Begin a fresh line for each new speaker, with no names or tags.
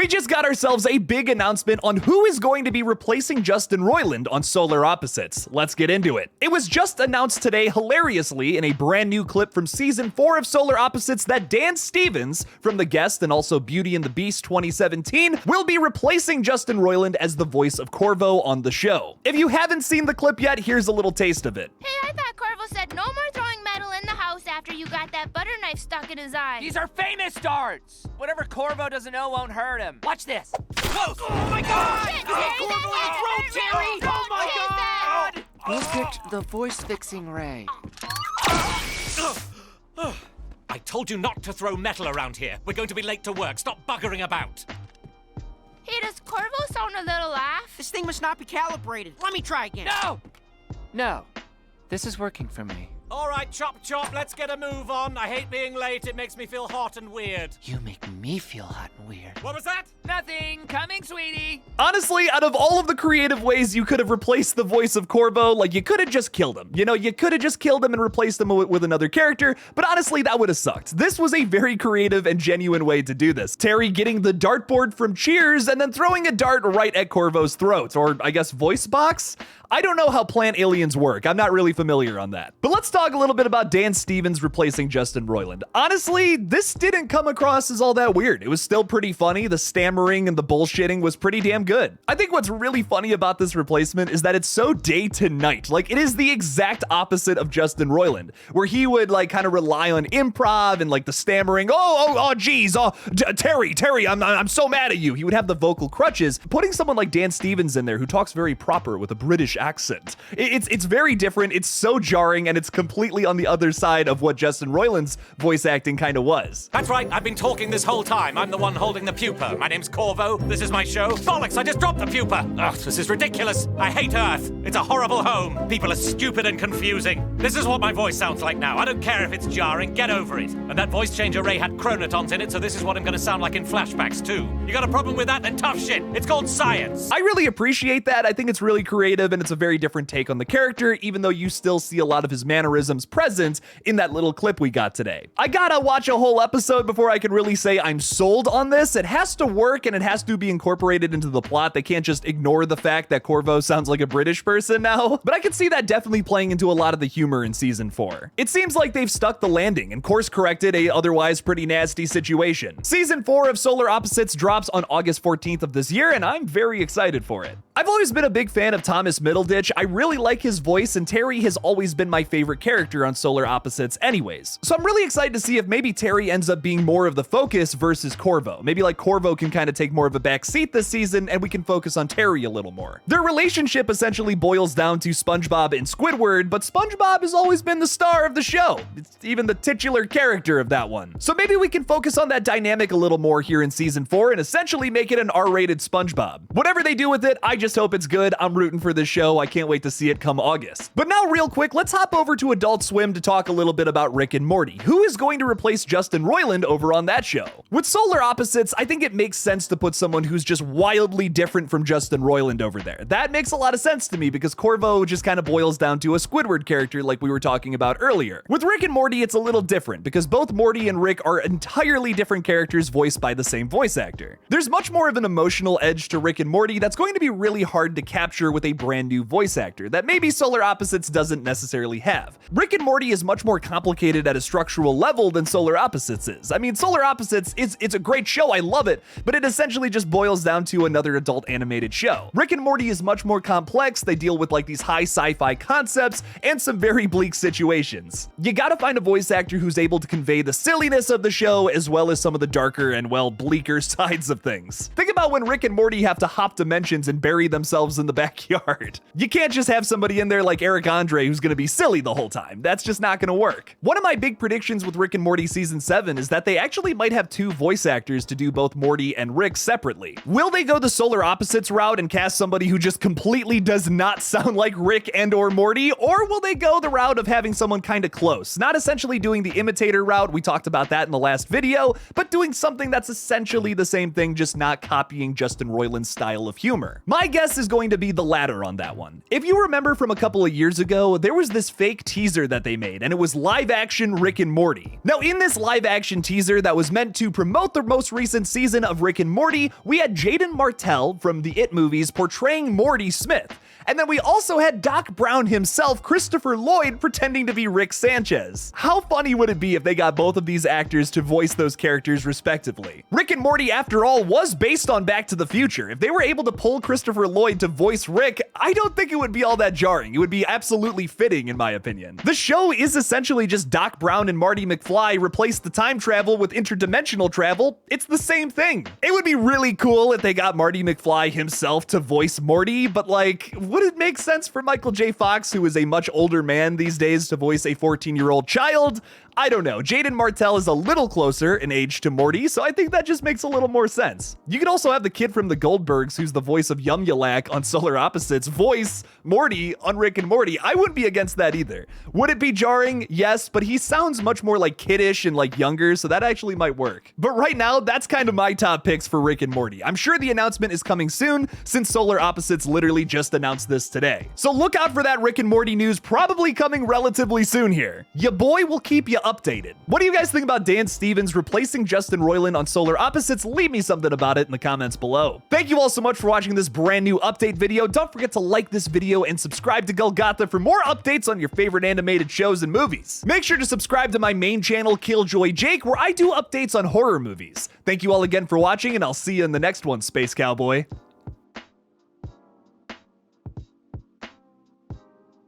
We just got ourselves a big announcement on who is going to be replacing Justin Roiland on Solar Opposites. Let's get into it. It was just announced today, hilariously, in a brand new clip from Season 4 of Solar Opposites that Dan Stevens, from The Guest and also Beauty and the Beast 2017, will be replacing Justin Roiland as the voice of Corvo on the show. If you haven't seen the clip yet, here's a little taste of it.
Hey, I thought Corvo said no more throwing metal in the house after you got that butter knife stuck in his eye.
These are famous darts! Whatever Corvo doesn't know won't hurt him. Watch this. Whoa! Oh my god!
Shit,
Oh,
Terry,
Corvo,
that
throw Terry!
hurt.
Oh my
Jesus.
god!
Who picked the voice-fixing ray?
I told you not to throw metal around here. We're going to be late to work. Stop buggering about.
Hey, does Corvo sound a little off?
This thing must not be calibrated. Let me try again. No!
No, this is working for me.
All right, chop chop, let's get a move on. I hate being late. It makes me feel hot and weird.
You make me feel hot and weird.
What was that?
Nothing. Coming, sweetie.
Honestly, out of all of the creative ways you could have replaced the voice of Corvo, like, you could have just killed him. You know, you could have just killed him and replaced him with another character, but honestly, that would have sucked. This was a very creative and genuine way to do this. Terry getting the dartboard from Cheers and then throwing a dart right at Corvo's throat, or I guess voice box? I don't know how plant aliens work. I'm not really familiar on that. But let's talk a little bit about Dan Stevens replacing Justin Roiland. Honestly, this didn't come across as all that weird. It was still pretty funny. The stammering and the bullshitting was pretty damn good. I think what's really funny about this replacement is that it's so day to night. Like, it is the exact opposite of Justin Roiland, where he would like kind of rely on improv and like the stammering. Geez, Terry, I'm so mad at you. He would have the vocal crutches. Putting someone like Dan Stevens in there who talks very proper with a British accent. It's very different. It's so jarring, and it's completely on the other side of what Justin Roiland's voice acting kind of was.
That's right, I've been talking this whole time. I'm the one holding the pupa. My name's Corvo. This is my show. Bollocks, I just dropped the pupa. Ugh, this is ridiculous. I hate Earth. It's a horrible home. People are stupid and confusing. This is what my voice sounds like now. I don't care if it's jarring. Get over it. And that voice changer ray had chronotons in it, so this is what I'm going to sound like in flashbacks too. You got a problem with that? Then tough shit. It's called science.
I really appreciate that. I think it's really creative, and it's a very different take on the character, even though you still see a lot of his mannerisms present in that little clip we got today. I gotta watch a whole episode before I can really say I'm sold on this. It has to work, and it has to be incorporated into the plot. They can't just ignore the fact that Corvo sounds like a British person now. But I can see that definitely playing into a lot of the humor in Season 4. It seems like they've stuck the landing and course-corrected a otherwise pretty nasty situation. Season 4 of Solar Opposites drops on August 14th of this year, and I'm very excited for it. I've always been a big fan of Thomas Middleditch. I really like his voice, and Terry has always been my favorite character on Solar Opposites anyways. So I'm really excited to see if maybe Terry ends up being more of the focus versus Corvo. Maybe like Corvo can kind of take more of a back seat this season, and we can focus on Terry a little more. Their relationship essentially boils down to SpongeBob and Squidward, but SpongeBob has always been the star of the show. It's even the titular character of that one. So maybe we can focus on that dynamic a little more here in Season 4 and essentially make it an R-rated SpongeBob. Whatever they do with it, I just hope it's good. I'm rooting for this show. I can't wait to see it come August. But now real quick, let's hop over to Adult Swim to talk a little bit about Rick and Morty. Who is going to replace Justin Roiland over on that show? With Solar Opposites, I think it makes sense to put someone who's just wildly different from Justin Roiland over there. That makes a lot of sense to me because Corvo just kind of boils down to a Squidward character like we were talking about earlier. With Rick and Morty, it's a little different because both Morty and Rick are entirely different characters voiced by the same voice actor. There's much more of an emotional edge to Rick and Morty that's going to be really hard to capture with a brand new voice actor that maybe Solar Opposites doesn't necessarily have. Rick and Morty is much more complicated at a structural level than Solar Opposites is. I mean, Solar Opposites, it's a great show, I love it, but it essentially just boils down to another adult animated show. Rick and Morty is much more complex. They deal with like these high sci-fi concepts and some very bleak situations. You gotta find a voice actor who's able to convey the silliness of the show as well as some of the darker and, well, bleaker sides of things. Think about when Rick and Morty have to hop dimensions and bury themselves in the backyard. You can't just have somebody in there like Eric Andre who's gonna be silly the whole time. That's just not gonna work. One of my big predictions with Rick and Morty Season 7 is that they actually might have two voice actors to do both Morty and Rick separately. Will they go the Solar Opposites route and cast somebody who just completely does not sound like Rick and or Morty, or will they go the route of having someone kind of close? Not essentially doing the imitator route, we talked about that in the last video, but doing something that's essentially the same thing, just not copying Justin Roiland's style of humor. My My guess is going to be the latter on that one. If you remember from a couple of years ago, there was this fake teaser that they made, and it was live-action Rick and Morty. Now, in this live-action teaser that was meant to promote the most recent season of Rick and Morty, we had Jaden Martell from the It movies portraying Morty Smith. And then we also had Doc Brown himself, Christopher Lloyd, pretending to be Rick Sanchez. How funny would it be if they got both of these actors to voice those characters respectively? Rick and Morty, after all, was based on Back to the Future. If they were able to pull Christopher Lloyd to voice Rick, I don't think it would be all that jarring. It would be absolutely fitting, in my opinion. The show is essentially just Doc Brown and Marty McFly replace the time travel with interdimensional travel. It's the same thing. It would be really cool if they got Marty McFly himself to voice Morty, but like, would it make sense for Michael J. Fox, who is a much older man these days, to voice a 14-year-old child? I don't know. Jaden Martell is a little closer in age to Morty, so I think that just makes a little more sense. You could also have the kid from the Goldbergs, who's the voice of Yum-Yalak on Solar Opposites, voice Morty on Rick and Morty. I wouldn't be against that either. Would it be jarring? Yes, but he sounds much more like kiddish and like younger, so that actually might work. But right now, that's kind of my top picks for Rick and Morty. I'm sure the announcement is coming soon, since Solar Opposites literally just announced this today. So look out for that Rick and Morty news, probably coming relatively soon here. Ya boy will keep you updated. What do you guys think about Dan Stevens replacing Justin Roiland on Solar Opposites? Leave me something about it in the comments below. Thank you all so much for watching this brand new update video. Don't forget to like this video and subscribe to Golgotha for more updates on your favorite animated shows and movies. Make sure to subscribe to my main channel, Killjoy Jake, where I do updates on horror movies. Thank you all again for watching, and I'll see you in the next one, Space Cowboy.